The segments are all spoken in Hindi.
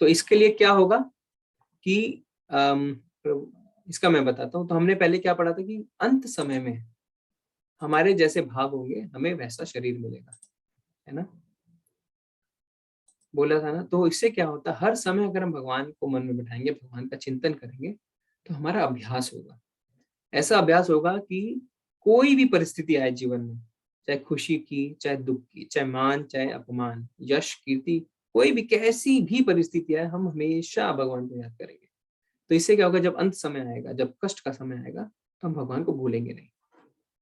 तो इसके लिए क्या होगा कि इसका मैं बताता हूँ। तो हमने पहले क्या पढ़ा था कि अंत समय में हमारे जैसे भाग होंगे, हमें वैसा शरीर मिलेगा, है ना, बोला था ना। तो इससे क्या होता है, हर समय अगर हम भगवान को मन में बिठाएंगे, भगवान का चिंतन करेंगे, तो हमारा अभ्यास होगा। ऐसा अभ्यास होगा कि कोई भी परिस्थिति आए जीवन में, चाहे खुशी की, चाहे दुख की, चाहे मान, चाहे अपमान, यश, कीर्ति, कोई भी कैसी भी परिस्थिति आए, हम हमेशा भगवान को याद करेंगे। तो इससे क्या होगा, जब अंत समय आएगा, जब कष्ट का समय आएगा, तो हम भगवान को भूलेंगे नहीं,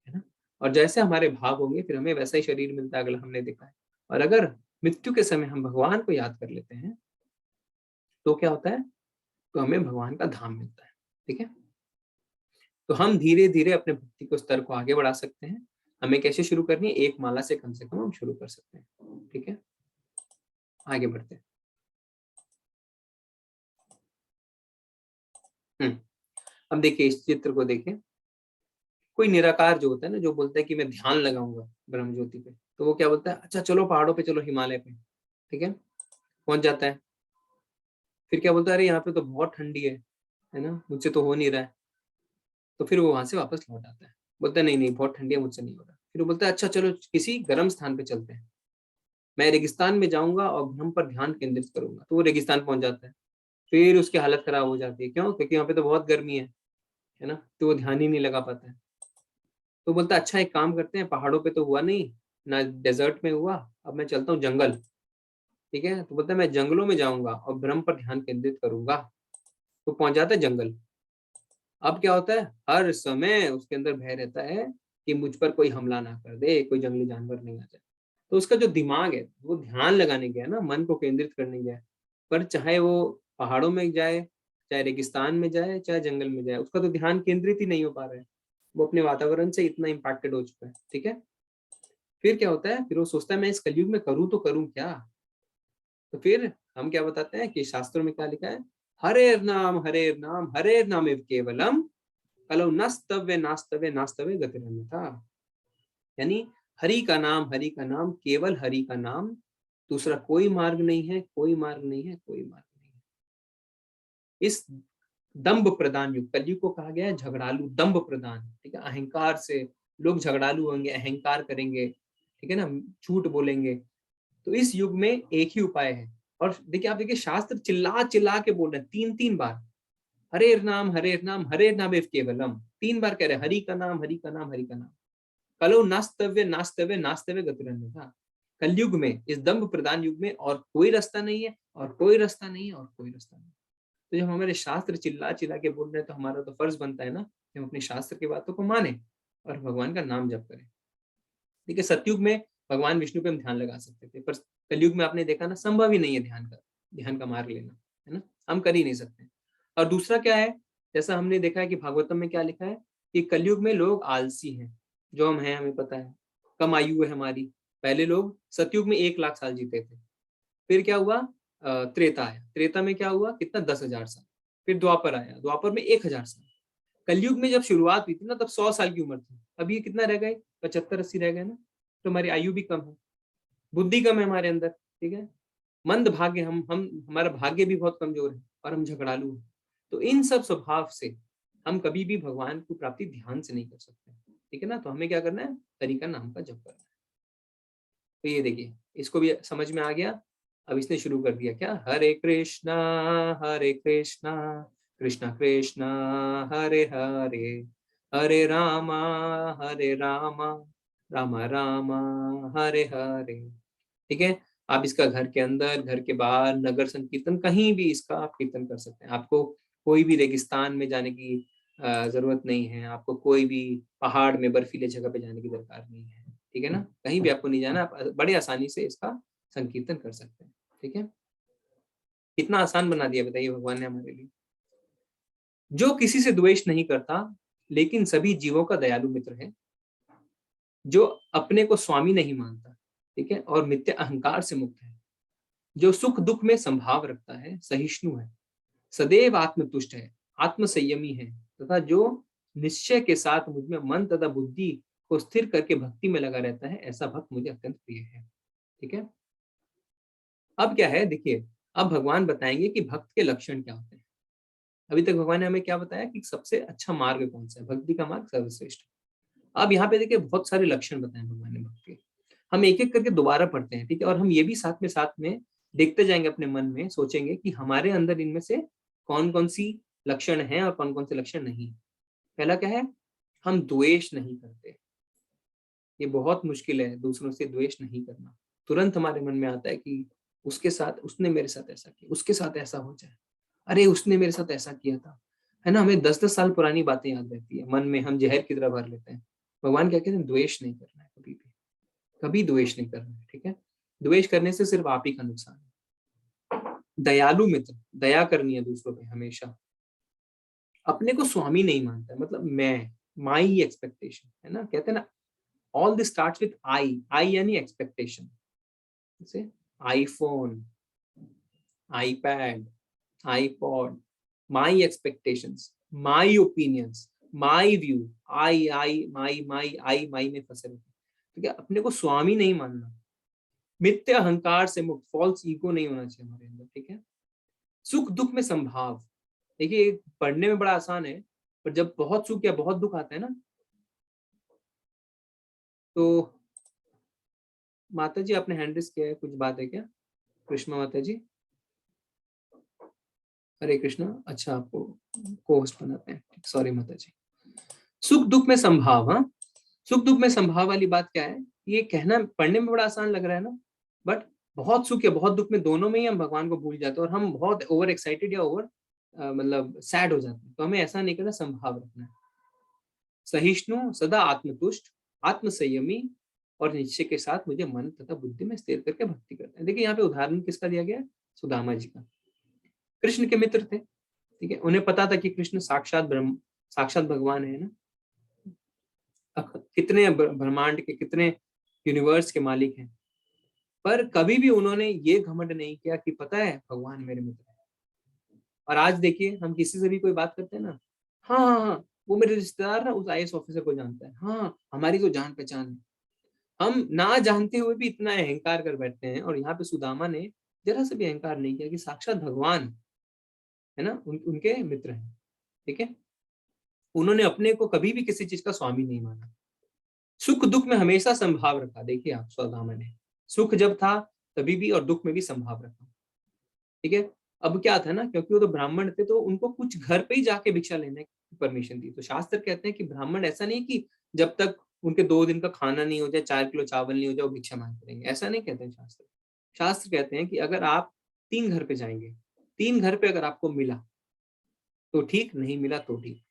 है ना। और जैसे हमारे भाग होंगे, फिर हमें वैसा ही शरीर मिलता है, अगला हमने देखा है। और अगर मृत्यु के समय हम भगवान को याद कर लेते हैं, तो क्या होता है, तो हमें भगवान का धाम मिलता है। ठीक है, तो हम धीरे धीरे अपने भक्ति को स्तर को आगे बढ़ा सकते हैं। हमें कैसे शुरू करनी है, एक माला से कम हम शुरू कर सकते हैं। ठीक है, आगे बढ़ते हैं। अब देखिए इस चित्र को देखें। कोई निराकार जो होता है ना, जो बोलता है कि मैं ध्यान लगाऊंगा ब्रह्म ज्योति पे, तो वो क्या बोलता है, अच्छा चलो पहाड़ों पे, चलो हिमालय पे। ठीक है, पहुंच जाता है। फिर क्या बोलता है, अरे यहाँ पे तो बहुत ठंडी है ना, मुझसे तो हो नहीं रहा है। तो फिर वो वहां से वापस लौट आता है, बोलता है नहीं नहीं बहुत ठंडी है, मुझसे नहीं हो रहा। फिर वो बोलता है अच्छा चलो किसी गर्म स्थान पे चलते हैं, मैं रेगिस्तान में जाऊंगा और ब्रह्म पर ध्यान केंद्रित करूंगा। तो वो रेगिस्तान पहुंच जाता है। फिर उसकी हालत खराब हो जाती है, क्यों, क्योंकि यहाँ पे तो बहुत गर्मी है ना, तो वो ध्यान ही नहीं लगा पाता है। तो बोलता है अच्छा एक काम करते हैं, पहाड़ों पे तो हुआ नहीं ना, डेजर्ट में हुआ, अब मैं चलता हूँ जंगल। ठीक है, तो बोलता है मैं जंगलों में जाऊंगा और ब्रह्म पर ध्यान केंद्रित करूंगा। तो पहुंच जाता है जंगल। अब क्या होता है, हर समय उसके अंदर भय रहता है कि मुझ पर कोई हमला ना कर दे, कोई जंगली जानवर नहीं आ जाए। तो उसका जो दिमाग है, वो ध्यान लगाने गया ना, मन को केंद्रित करने गया, पर चाहे वो पहाड़ों में जाए, चाहे रेगिस्तान में जाए, चाहे जंगल में जाए, उसका तो ध्यान केंद्रित ही नहीं हो पा रहा है। वो अपने वातावरण से इतना इम्पैक्टेड हो चुका है। ठीक है, फिर क्या होता है, फिर वो सोचता है मैं इस कलयुग में करूँ तो करूँ क्या। तो फिर हम क्या बताते हैं कि शास्त्रों में क्या लिखा है, हरेर नाम हरेर नाम एव केवलम, कलौ नस्तव्य नास्तव्य नास्तव्य गतिरन्यथा। यानी हरि का नाम, केवल हरि का नाम, दूसरा कोई मार्ग नहीं है, कोई मार्ग नहीं है, कोई मार्ग नहीं है। इस दंभ प्रदान युग, कलयुग को कहा गया है झगड़ालू, दंभ प्रदान। ठीक है, अहंकार से लोग झगड़ालू होंगे, अहंकार करेंगे, ठीक है ना, झूठ बोलेंगे। तो इस युग में एक ही उपाय है। और देखिए, आप देखिए शास्त्र चिल्ला चिल्ला के बोल रहे हैं, तीन तीन बार, हरेर नाम हरेर नाम एव केवलम, तीन बार कह रहे हैं, हरि का नाम हरि का नाम हरि का नाम, कलो नास्तव्य नास्तव्य नास्तव्य गतिरन्यथा। कलयुग में, इस दंभ प्रदान युग में और कोई रास्ता नहीं है, और कोई रास्ता नहीं है, और कोई रास्ता नहीं। तो जब हमारे शास्त्र चिल्ला चिल्ला के बोल रहे हैं, तो हमारा तो फर्ज बनता है ना कि हम अपने शास्त्र की बातों को माने और भगवान का नाम जप करें। देखिए सतयुग में भगवान विष्णु पे हम ध्यान लगा सकते थे, पर कलयुग में आपने देखा ना, संभव ही नहीं है ध्यान का मार्ग लेना, है ना, हम कर ही नहीं सकते। और दूसरा क्या है, जैसा हमने देखा है कि भागवतम में क्या लिखा है, कि कलयुग में लोग आलसी हैं, जो हम हैं हमें पता है, कम आयु है हमारी। पहले लोग सतयुग में 1 लाख साल जीते थे। फिर क्या हुआ, त्रेता आया, त्रेता में क्या हुआ, कितना, 10,000 साल। फिर द्वापर आया, द्वापर में 1,000 साल। कलयुग में जब शुरुआत हुई थी ना, तब 100 साल की उम्र थी। अभी ये कितना रह गए, 75-80 रह गए ना। तो हमारी आयु भी कम है, बुद्धि कम है हमारे अंदर। ठीक है, मंद भाग्य, हम हमारा भाग्य भी बहुत कमजोर है, और हम झगड़ालू हैं। तो इन सब स्वभाव से हम कभी भी भगवान की प्राप्ति ध्यान से नहीं कर सकते। ठीक है ना, तो हमें क्या करना है, हरि का नाम का जप करना है। तो ये देखिए, इसको भी समझ में आ गया। अब इसने शुरू कर दिया क्या, हरे कृष्णा कृष्णा कृष्णा हरे हरे, हरे रामा हरे रामा रामा रामा हरे हरे। ठीक है, आप इसका घर के अंदर, घर के बाहर, नगर संकीर्तन, कहीं भी इसका आप कीर्तन कर सकते हैं। आपको कोई भी रेगिस्तान में जाने की जरूरत नहीं है, आपको कोई भी पहाड़ में बर्फीले जगह पे जाने की दरकार नहीं है। ठीक है ना, कहीं भी आपको नहीं जाना, आप बड़े आसानी से इसका संकीर्तन कर सकते हैं। ठीक है, कितना आसान बना दिया बताइए भगवान ने हमारे लिए। जो किसी से द्वेष नहीं करता, लेकिन सभी जीवों का दयालु मित्र है, जो अपने को स्वामी नहीं मानता, ठीक है, और मिथ्या अहंकार से मुक्त है, जो सुख दुख में संभाव रखता है, सहिष्णु है, सदैव आत्मतुष्ट है, आत्म संयमी है, तथा जो निश्चय के साथ मुझ में मन तथा बुद्धि को स्थिर करके भक्ति में लगा रहता है, ऐसा भक्त मुझे अत्यंत प्रिय है। ठीक है, अब क्या है देखिए, अब भगवान बताएंगे कि भक्त के लक्षण क्या होते हैं। अभी तक भगवान ने हमें क्या बताया कि सबसे अच्छा मार्ग कौन सा है, भक्ति का मार्ग सर्वश्रेष्ठ। अब यहाँ पे देखिए बहुत सारे लक्षण बताए भगवान ने भक्त के। हम एक एक करके दोबारा पढ़ते हैं, ठीक है, और हम ये भी साथ में देखते जाएंगे, अपने मन में सोचेंगे कि हमारे अंदर इनमें से कौन कौन सी लक्षण है और कौन कौन से लक्षण नहीं। पहला क्या है, हम द्वेष नहीं करते। ये बहुत मुश्किल है दूसरों से द्वेष नहीं करना। तुरंत हमारे मन में आता है कि उसके साथ, उसने मेरे साथ ऐसा किया, उसके साथ ऐसा हो जाए, अरे उसने मेरे साथ ऐसा किया था, है ना। हमें 10-10 साल पुरानी बातें याद रहती है, मन में हम जहर की तरह भर लेते हैं। भगवान क्या कहते हैं, द्वेष नहीं करना है कभी भी, कभी द्वेष नहीं करना है, ठीक है। द्वेष करने से सिर्फ आप ही का नुकसान है। दयालु मित्र, दया करनी है दूसरों पे हमेशा। अपने को स्वामी नहीं मानता है, मतलब मैं, माई एक्सपेक्टेशन, है ना, कहते हैं ना, all this starts with I, I यानी एक्सपेक्टेशन। जैसे iPhone, iPad, iPod, my expectations, my opinions, my view, I my में फंसे रहते हैं। ठीक है, अपने को स्वामी नहीं मानना, मिथ्या अहंकार से मुक्त, फॉल्स ईगो नहीं होना चाहिए हमारे अंदर, ठीक है। सुख दुख में संभाव, देखिए पढ़ने में बड़ा आसान है, पर जब बहुत सुख या बहुत दुख आता है ना, तो माता जी आपने हैंड रेस किया है, कुछ बात है क्या कृष्णा माता जी? हरे कृष्णा, अच्छा आपको को होस्ट बनाते हैं, सॉरी माता जी। सुख दुख में संभाव, हाँ, सुख दुख में संभाव वाली बात क्या है, ये कहना पढ़ने में बड़ा आसान लग रहा है ना, बट बहुत सुख या बहुत दुख में, दोनों में ही हम भगवान को भूल जाते हैं, और हम बहुत ओवर एक्साइटेड या ओवर मतलब सैड हो जाते हैं। तो हमें ऐसा नहीं करना, संभाव रखना है। सहिष्णु, सदा आत्मतुष्ट, आत्म संयमी, और निश्चय के साथ मुझे मन तथा बुद्धि में स्थिर करके भक्ति करते हैं। देखिए यहाँ पे उदाहरण किसका दिया गया है, सुदामा जी का। कृष्ण के मित्र थे, ठीक है, उन्हें पता था कि कृष्ण साक्षात ब्रह्म, साक्षात भगवान है ना, कितने ब्रह्मांड के, कितने यूनिवर्स के मालिक हैं। पर कभी भी उन्होंने ये घमंड नहीं किया कि पता है भगवान मेरे मित्र है। और आज देखिए हम किसी से भी कोई बात करते हैं ना, हाँ हाँ हाँ, वो मेरे रिश्तेदार ना उस आईएएस ऑफिसर को जानता है, हाँ हमारी तो जान पहचान है। हम ना जानते हुए भी इतना अहंकार कर बैठते हैं, और यहाँ पे सुदामा ने जरा से भी अहंकार नहीं किया कि साक्षात भगवान, है ना, उनके मित्र हैं, ठीक है। उन्होंने अपने को कभी भी किसी चीज का स्वामी नहीं माना। सुख दुख में हमेशा संभाव रखा, देखिए आप सुदामा ने, सुख जब था तभी भी और दुख में भी संभाव रखा, ठीक है। अब क्या था ना, क्योंकि वो तो ब्राह्मण थे, तो उनको कुछ घर पे ही जाके भिक्षा लेने की परमिशन दी। तो शास्त्र कहते हैं कि ब्राह्मण ऐसा नहीं कि जब तक उनके 2 दिन का खाना नहीं हो जाए, 4 किलो चावल नहीं हो जाए, वो भिक्षा मांगते रहेंगे, ऐसा नहीं कहते हैं शास्त्र। शास्त्र कहते हैं कि अगर आप 3 घर पे जाएंगे, 3 घर पे अगर आपको मिला तो ठीक, नहीं मिला तो ठीक,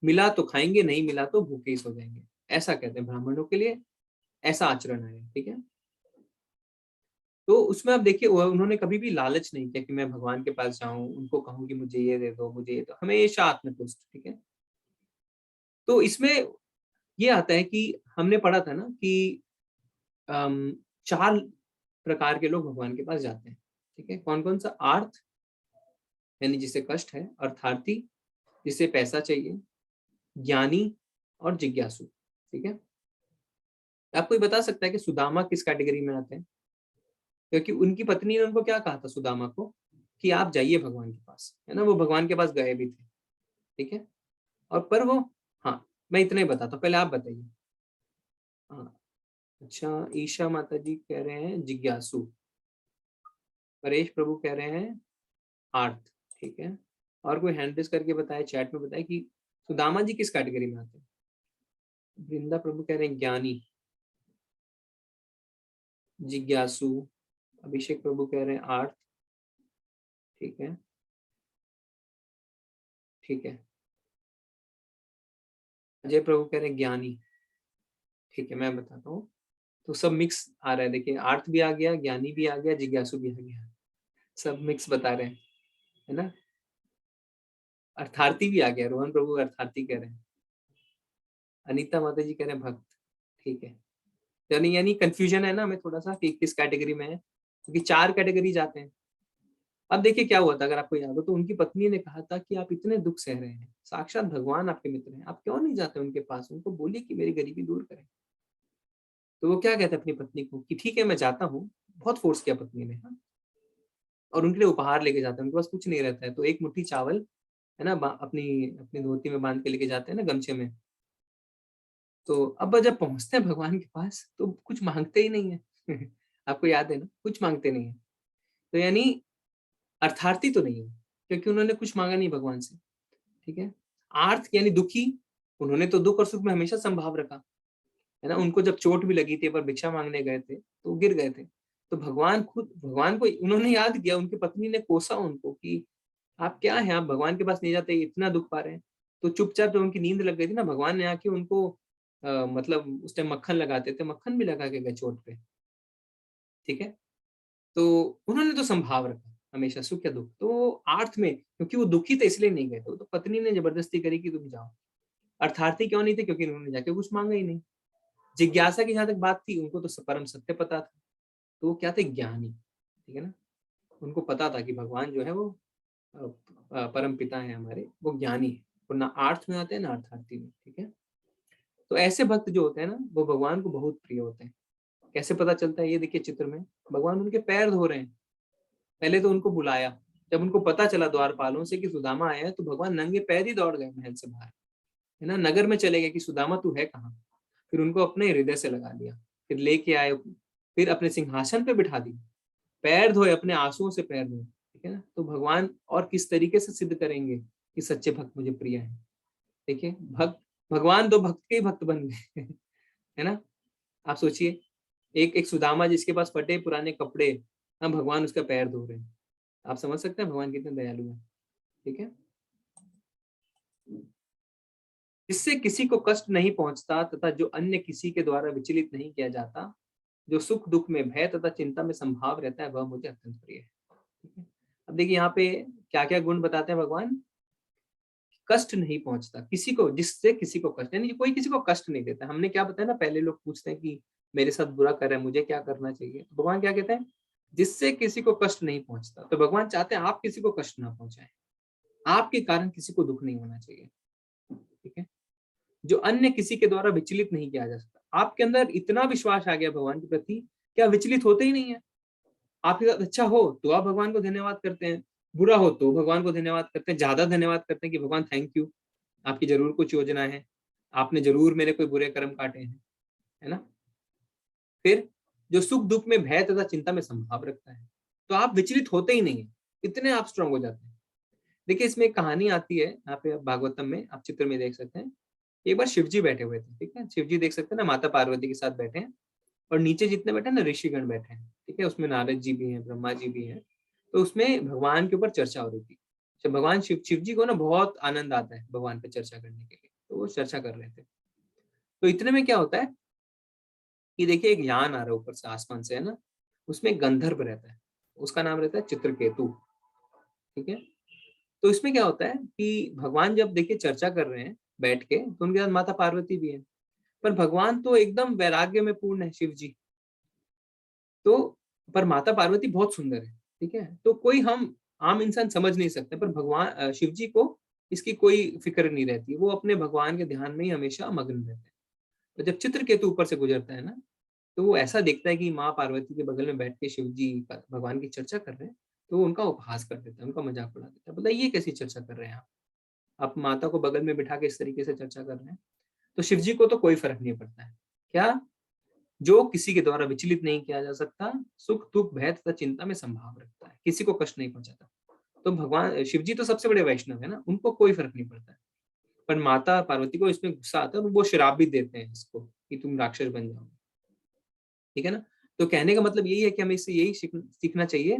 मिला तो खाएंगे, नहीं मिला तो भूखे ही सो जाएंगे, ऐसा कहते हैं ब्राह्मणों के लिए, ऐसा आचरण है, ठीक है। तो उसमें आप देखिए उन्होंने कभी भी लालच नहीं किया कि मैं भगवान के पास जाऊं, उनको कहूं कि मुझे ये दे दो, मुझे ये दो, हमेशा आत्मतुष्ट, ठीक है। तो इसमें ये आता है कि हमने पढ़ा था ना कि 4 प्रकार के लोग भगवान के पास जाते हैं, ठीक है। कौन कौन सा, आर्थ यानी जिसे कष्ट है, अर्थार्थी जिसे पैसा चाहिए, ज्ञानी और जिज्ञासु, ठीक है। आपको ये बता सकता है कि सुदामा किस कैटेगरी में आते हैं? क्योंकि उनकी पत्नी ने उनको क्या कहा था सुदामा को, कि आप जाइए भगवान के पास, है ना, वो भगवान के पास गए भी थे, ठीक है। और पर वो, हाँ मैं इतना ही बताता हूँ, पहले आप बताइए। हाँ, अच्छा ईशा माता जी कह रहे हैं जिज्ञासु, परेश प्रभु कह रहे हैं आर्थ, ठीक है। और कोई हैंड रेस करके बताए, चैट में बताए कि सुदामा जी किस कैटेगरी में आते हैं। वृंदा प्रभु कह रहे हैं ज्ञानी, जिज्ञासु, अभिषेक प्रभु कह रहे हैं आर्थ, ठीक है, ठीक है। अजय प्रभु कह रहे हैं ज्ञानी, ठीक है, मैं बताता हूँ। तो सब मिक्स आ रहा है, देखिए आर्थ भी आ गया, ज्ञानी भी आ गया, जिज्ञासु भी आ गया, सब मिक्स बता रहे हैं, है ना। अर्थार्थी भी आ गया, रोहन प्रभु अर्थार्थी कह रहे हैं, अनीता माता जी कह रहे हैं भक्त, ठीक है। यानी यानी कंफ्यूजन है ना हमें थोड़ा सा कि किस कैटेगरी में है, क्योंकि 4 कैटेगरी जाते हैं। अब देखिए क्या हुआ था, अगर आपको याद हो, तो उनकी पत्नी ने कहा था कि आप इतने दुख सह रहे हैं, साक्षात भगवान आपके मित्र हैं, आप क्यों नहीं जाते उनके पास, उनको बोलिए कि मेरी गरीबी दूर करें। तो वो क्या कहते हैं अपनी पत्नी को कि ठीक है मैं जाता हूँ, बहुत फोर्स किया पत्नी ने, हाँ। और उनके लिए उपहार लेके जाते हैं, उनके पास कुछ नहीं रहता है, तो एक मुट्ठी चावल है ना अपनी अपनी धोती में बांध के लेके जाते हैं ना, गमछे में। तो अब जब पहुंचते हैं भगवान के पास तो कुछ मांगते ही नहीं है। आपको याद है ना, कुछ मांगते नहीं है। तो यानी अर्थार्थी तो नहीं है, क्योंकि उन्होंने कुछ मांगा नहीं भगवान से। ठीक है। आर्थ यानी दुखी, उन्होंने तो दुख और सुख में हमेशा संभाव रखा है ना। उनको जब चोट भी लगी थी, पर भिक्षा मांगने गए थे तो गिर गए थे, तो भगवान को उन्होंने याद किया। उनकी पत्नी ने कोसा उनको कि आप क्या है, आप भगवान के पास नहीं जाते, इतना दुख पा रहे हैं। तो चुपचाप जब उनकी नींद लग गई थी ना, भगवान ने आके उनको मतलब उस टाइम मक्खन लगाते थे, मक्खन भी लगा के गए चोट पे। ठीक है। तो उन्होंने तो संभाव रखा हमेशा, सुख या दुख। तो आर्थ में क्योंकि वो दुखी थे इसलिए नहीं गए थे, तो पत्नी ने जबरदस्ती करी कि तुम जाओ। अर्थार्थी क्यों नहीं थे, क्योंकि उन्होंने जाके कुछ मांगा ही नहीं। जिज्ञासा की जहां तक बात थी, उनको तो परम सत्य पता था। तो वो क्या थे, ज्ञानी। ठीक है ना। उनको पता था कि भगवान जो है वो परम पिता है हमारे, वो ज्ञानी है। वो ना आर्थ में आते हैं ना अर्थार्थी में। ठीक है। तो ऐसे भक्त जो होते हैं ना, वो भगवान को बहुत प्रिय होते हैं। कैसे पता चलता है, ये देखिए चित्र में भगवान उनके पैर धो रहे हैं। पहले तो उनको बुलाया, जब उनको पता चला द्वारपालों से कि सुदामा आया है, तो भगवान नंगे पैर ही दौड़ गए महल से बाहर, है ना। नगर में चले गए कि सुदामा तू है कहाँ। फिर उनको अपने हृदय से लगा लिया, फिर लेके आए, फिर अपने सिंहासन पे बिठा दी, पैर धोए, अपने आंसुओं से पैर धोए। ठीक है ना। तो भगवान और किस तरीके से सिद्ध करेंगे कि सच्चे भक्त मुझे प्रिय है। देखिए भक्त, भगवान दो भक्त के ही भक्त बन गए। है ना। आप सोचिए, एक एक सुदामा जिसके पास फटे पुराने कपड़े, हम भगवान उसका पैर धो रहे हैं। आप समझ सकते हैं भगवान कितने दयालु हैं। ठीक है। इससे किसी को कष्ट नहीं पहुंचता तथा जो अन्य किसी के द्वारा विचलित नहीं किया जाता, जो सुख दुख में भय तथा चिंता में संभाव रहता है, वह मुझे अत्यंत प्रिय है। ठीक है। अब देखिए यहाँ पे क्या क्या गुण बताते हैं भगवान। कष्ट नहीं पहुंचता किसी को, जिससे किसी को कष्ट, यानी कोई किसी को कष्ट नहीं देता। हमने क्या बताया ना, पहले लोग पूछते हैं कि मेरे साथ बुरा कर रहा है, मुझे क्या करना चाहिए। तो भगवान क्या कहते हैं, जिससे किसी को कष्ट नहीं पहुंचता। तो भगवान चाहते हैं आप किसी को कष्ट ना पहुंचाएं, आपके कारण किसी को दुख नहीं होना चाहिए। ठीक है। जो अन्य किसी के द्वारा विचलित नहीं किया जा सकता। आपके अंदर इतना विश्वास आ गया भगवान के प्रति, क्या विचलित होते ही नहीं है। आपके साथ अच्छा हो तो आप भगवान को धन्यवाद करते हैं, बुरा हो तो भगवान को धन्यवाद करते हैं, ज्यादा धन्यवाद करते हैं कि भगवान थैंक यू, आपकी जरूर कुछ योजना है, आपने जरूर मेरे कोई बुरे कर्म काटे हैं। है ना। फिर जो सुख दुख में भय तथा चिंता में संभाव रखता है, तो आप विचलित होते ही नहीं है, इतने आप स्ट्रांग हो जाते हैं। देखिए इसमें एक कहानी आती है, यहाँ पे भागवतम में आप चित्र में देख सकते हैं। एक बार शिव जी बैठे हुए थे। ठीक है। शिव जी देख सकते हैं ना, माता पार्वती के साथ बैठे हैं, और नीचे जितने बैठे हैं ना, ऋषिगण बैठे हैं। ठीक है। उसमें नारद जी भी हैं, ब्रह्मा जी भी हैं। तो उसमें भगवान के ऊपर चर्चा हो रही थी। जब भगवान शिव जी को ना बहुत आनंद आता है भगवान पे चर्चा करने के लिए, तो वो चर्चा कर रहे थे। तो इतने में क्या होता है कि देखिए एक यान आ रहा है ऊपर से, आसमान से, है ना। उसमें एक गंधर्व रहता है, उसका नाम रहता है चित्रकेतु। ठीक है। तो इसमें क्या होता है कि भगवान जब देखिए चर्चा कर रहे हैं बैठ के, तो उनके साथ माता पार्वती भी है। पर भगवान तो एकदम वैराग्य में पूर्ण है, शिव जी। तो पर माता पार्वती बहुत सुंदर है। ठीक है। तो कोई हम आम इंसान समझ नहीं सकते, पर भगवान शिव जी को इसकी कोई फिक्र नहीं रहती, वो अपने भगवान के ध्यान में ही हमेशा मग्न रहते हैं। तो जब चित्रकेतु ऊपर से गुजरता है ना, तो वो ऐसा देखता है कि माँ पार्वती के बगल में बैठ के शिव जी भगवान की चर्चा कर रहे हैं, तो वो उनका उपहास कर देता है, उनका मजाक उड़ा देता है, बोला ये कैसी चर्चा कर रहे हैं आप माता को बगल में बिठा के इस तरीके से चर्चा कर रहे हैं। तो शिव जी को तो कोई फर्क नहीं पड़ता है। क्या, जो किसी के द्वारा विचलित नहीं किया जा सकता, सुख दुख भय तथा चिंता में संभाव रखता है, किसी को कष्ट नहीं पहुंचाता। तो भगवान शिव जी तो सबसे बड़े वैष्णव है ना, उनको कोई फर्क नहीं पड़ता है। पर माता पार्वती को इसमें गुस्सा आता है और वो श्राप भी देते हैं इसको कि तुम राक्षस बन जाओ। ठीक है ना। तो कहने का मतलब यही है कि हमें इससे यही सीखना चाहिए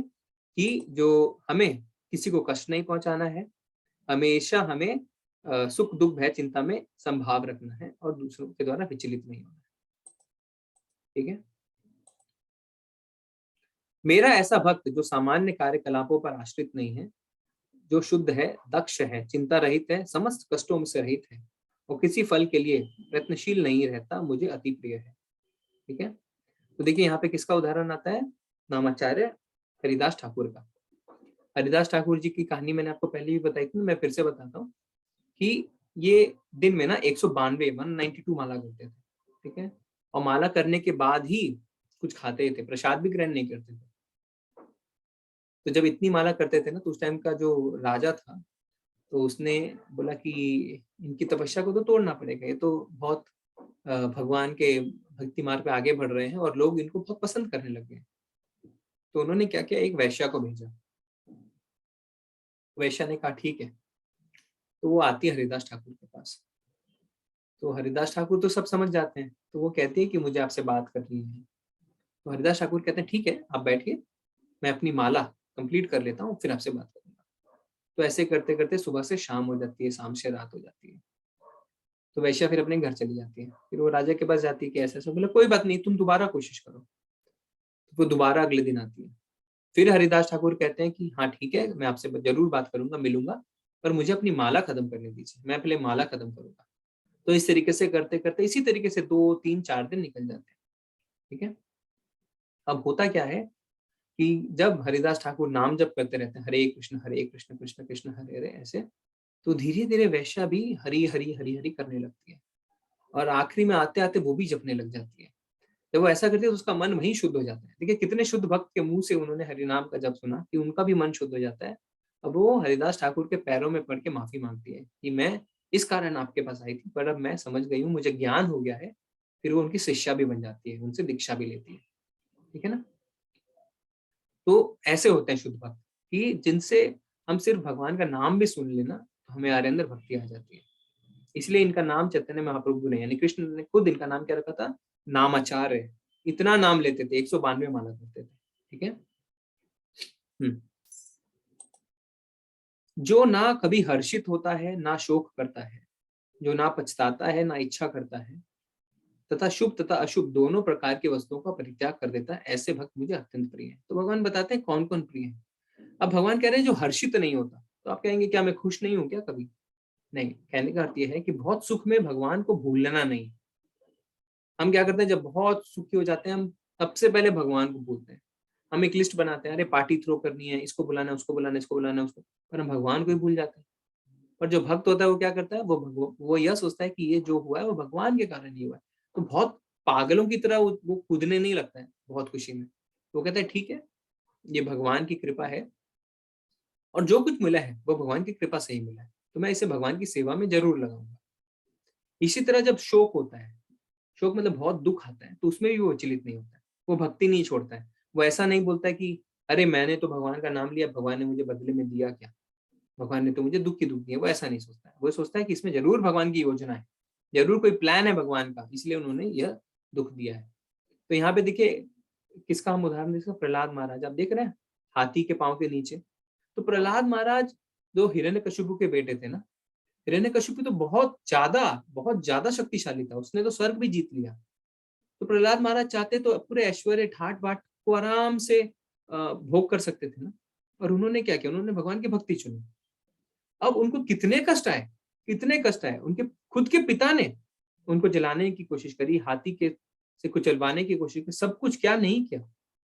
कि जो हमें किसी को कष्ट नहीं पहुंचाना है, हमेशा हमें सुख दुख भय चिंता में संभाव रखना है और दूसरों के द्वारा विचलित नहीं होना है। ठीक है। मेरा ऐसा भक्त जो सामान्य कार्यकलापों पर आश्रित नहीं है, जो शुद्ध है, दक्ष है, चिंता रहित है, समस्त कष्टों से रहित है और किसी फल के लिए प्रयत्नशील नहीं रहता, मुझे अति प्रिय है। ठीक है। तो देखिए यहाँ पे किसका उदाहरण आता है, नामाचार्य हरिदास ठाकुर का। हरिदास ठाकुर जी की कहानी मैंने आपको पहले भी बताई थी, मैं फिर से बताता हूँ कि ये दिन में ना 192 माला करते थे। ठीक है। और माला करने के बाद ही कुछ खाते थे, प्रसाद भी ग्रहण नहीं करते थे। तो जब इतनी माला करते थे ना, तो उस टाइम का जो राजा था, तो उसने बोला कि इनकी तपस्या को तो तोड़ना पड़ेगा, ये तो बहुत भगवान के भक्ति मार्ग पे आगे बढ़ रहे हैं और लोग इनको बहुत पसंद करने लग गए। तो उन्होंने क्या किया, एक वैश्या को भेजा। वैश्या ने कहा ठीक है। तो वो आती है हरिदास ठाकुर के पास। तो हरिदास ठाकुर तो सब समझ जाते हैं, तो वो कहती है कि मुझे आपसे बात करनी है। तो हरिदास ठाकुर कहते हैं ठीक है, आप बैठिए, मैं अपनी माला कंप्लीट कर लेता हूँ, फिर आपसे बात करूंगा। तो ऐसे करते करते सुबह से शाम हो जाती है, शाम से रात हो जाती है। तो वैश्या फिर अपने घर चली जाती है। फिर वो राजा के पास जाती है कि ऐसा ऐसा, बोला कोई बात नहीं, तुम दोबारा कोशिश करो। तो वो दोबारा अगले दिन आती है। फिर हरिदास ठाकुर कहते हैं कि हाँ ठीक है, मैं आपसे जरूर बात करूंगा, मिलूंगा, पर मुझे अपनी माला खत्म करने दीजिए, मैं पहले माला खत्म करूंगा। तो इस तरीके से करते करते इसी तरीके से 2 3 4 दिन निकल जाते हैं। ठीक है। अब होता क्या है कि जब हरिदास ठाकुर नाम जप करते रहते हैं, हरे कृष्ण कृष्ण कृष्ण हरे हरे, ऐसे, तो धीरे धीरे वैश्या भी हरी हरी हरी हरी करने लगती है, और आखिरी में आते आते वो भी जपने लग जाती है। जब वो ऐसा करती है तो उसका मन वहीं शुद्ध हो जाता है। देखिए कितने शुद्ध भक्त के मुंह से उन्होंने हरि नाम का जप सुना कि उनका भी मन शुद्ध हो जाता है। अब वो हरिदास ठाकुर के पैरों में पड़ के माफी मांगती है कि मैं इस कारण आपके पास आई थी, पर अब मैं समझ गई हूँ, मुझे ज्ञान हो गया है। फिर वो उनकी शिष्या भी बन जाती है, उनसे दीक्षा भी लेती है। ठीक है ना। तो ऐसे होते हैं शुद्ध भक्त कि जिनसे हम सिर्फ भगवान का नाम भी सुन लेना तो हमें हमारे अंदर भक्ति आ जाती है। इसलिए इनका नाम चैतन्य महाप्रभु ने, यानी कृष्ण ने खुद इनका नाम क्या रखा था, नामाचार्य। इतना नाम लेते थे, 192 माला करते थे। ठीक है। हम्म। जो ना कभी हर्षित होता है ना शोक करता है, जो ना पछताता है ना इच्छा करता है, तथा शुभ तथा अशुभ दोनों प्रकार की वस्तुओं का परित्याग कर देता है, ऐसे भक्त मुझे अत्यंत प्रिय है। तो भगवान बताते हैं कौन कौन प्रिय है। अब भगवान कह रहे हैं जो हर्षित नहीं होता। तो आप कहेंगे क्या मैं खुश नहीं हूं क्या कभी? नहीं, कहने का अर्थ यह है कि बहुत सुख में भगवान को भूलना नहीं। हम क्या करते हैं, जब बहुत सुखी हो जाते हैं, हम सबसे पहले भगवान को भूलते हैं। हम एक लिस्ट बनाते हैं, अरे पार्टी थ्रो करनी है, इसको बुलाना है, उसको बुलाना है, इसको बुलाना है, उसको, पर हम भगवान को ही भूल जाते हैं। और जो भक्त होता है वो क्या करता है, वो यह सोचता है कि ये जो हुआ है वो भगवान के कारण ही हुआ है। तो बहुत पागलों की तरह वो कूदने नहीं लगता है बहुत खुशी में। तो वो कहता है ठीक है, ये भगवान की कृपा है, और जो कुछ मिला है वो भगवान की कृपा से ही मिला है, तो मैं इसे भगवान की सेवा में जरूर लगाऊंगा। इसी तरह जब शोक होता है, शोक मतलब बहुत दुख आता है, तो उसमें भी वो विचलित नहीं होता है, वो भक्ति नहीं छोड़ता है। वो ऐसा नहीं बोलता है कि अरे मैंने तो भगवान का नाम लिया, भगवान ने मुझे बदले में दिया क्या, भगवान ने तो मुझे दुख की दुख दिया। वो ऐसा नहीं सोचता है। वो सोचता है कि इसमें जरूर भगवान की योजना है, जरूर कोई प्लान है भगवान का, इसलिए उन्होंने यह दुख दिया है। तो यहाँ पे देखिए किसका हम उदाहरण देख सकते हैं, प्रहलाद महाराज। आप देख रहे हैं हाथी के पांव के नीचे। तो प्रहलाद महाराज जो हिरण्यकशिपु के बेटे थे ना, हिरण्यकशिपु तो बहुत ज्यादा शक्तिशाली था, उसने तो स्वर्ग भी जीत लिया। तो प्रहलाद महाराज चाहते तो पूरे ऐश्वर्य ठाट बाट को आराम से भोग कर सकते थे ना, और उन्होंने क्या किया, उन्होंने भगवान की भक्ति चुनी। अब उनको कितने कष्ट आए, उनके खुद के पिता ने उनको जलाने की कोशिश करी, हाथी के से कुचलवाने की कोशिश की, सब कुछ क्या नहीं किया,